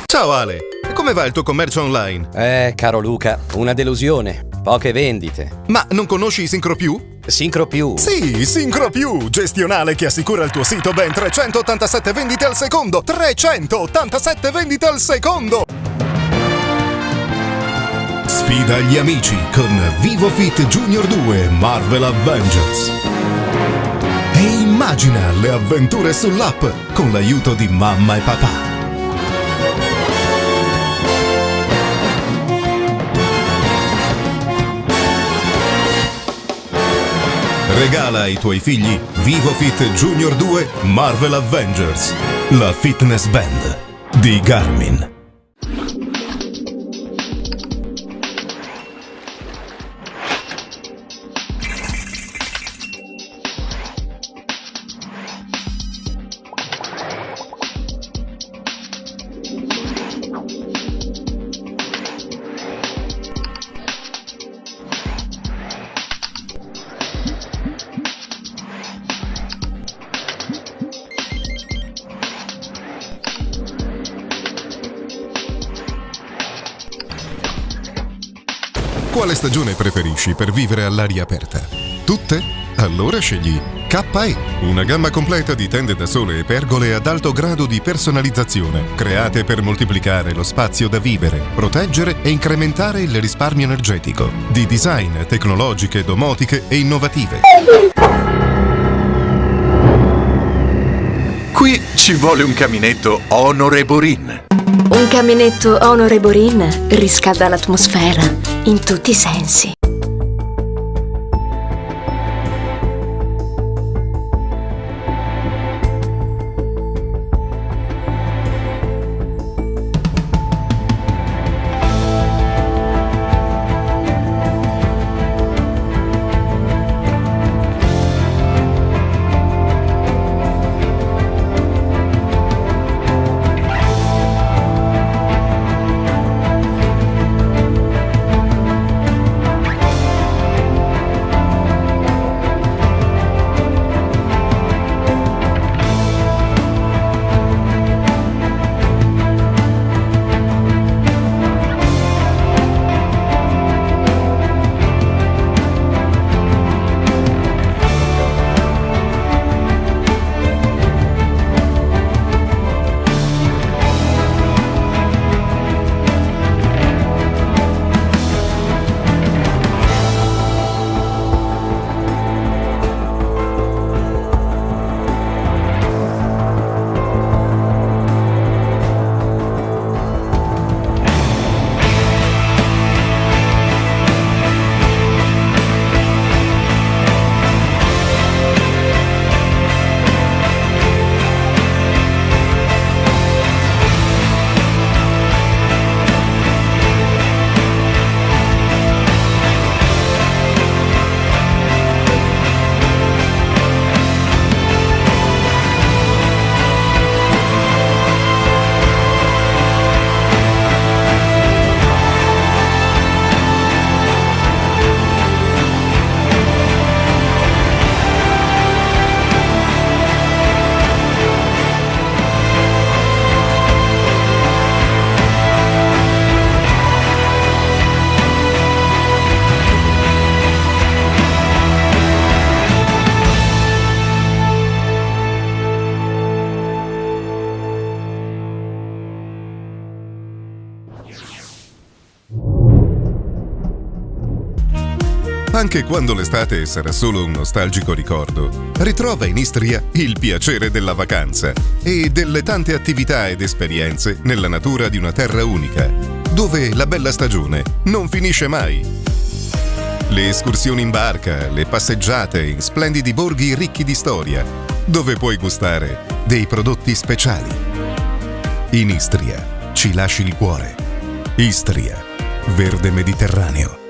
Ciao Ale, come va il tuo commercio online? Caro Luca, una delusione. Poche vendite. Ma non conosci SyncroPiù? SyncroPiù? Sì, SyncroPiù, gestionale che assicura al tuo sito ben 387 vendite al secondo. 387 vendite al secondo! Sfida gli amici con VivoFit Junior 2 Marvel Avengers. E immagina le avventure sull'app con l'aiuto di mamma e papà. Regala ai tuoi figli VivoFit Junior 2 Marvel Avengers, la fitness band di Garmin. Quale stagione preferisci per vivere all'aria aperta? Tutte? Allora scegli KE, una gamma completa di tende da sole e pergole ad alto grado di personalizzazione, create per moltiplicare lo spazio da vivere, proteggere e incrementare il risparmio energetico, di design, tecnologiche, domotiche e innovative. Qui ci vuole un caminetto Honor Eborine. Un caminetto Honor Eborine riscalda l'atmosfera in tutti i sensi. Anche quando l'estate sarà solo un nostalgico ricordo, ritrova in Istria il piacere della vacanza e delle tante attività ed esperienze nella natura di una terra unica, dove la bella stagione non finisce mai. Le escursioni in barca, le passeggiate in splendidi borghi ricchi di storia, dove puoi gustare dei prodotti speciali. In Istria ci lasci il cuore. Istria, verde Mediterraneo.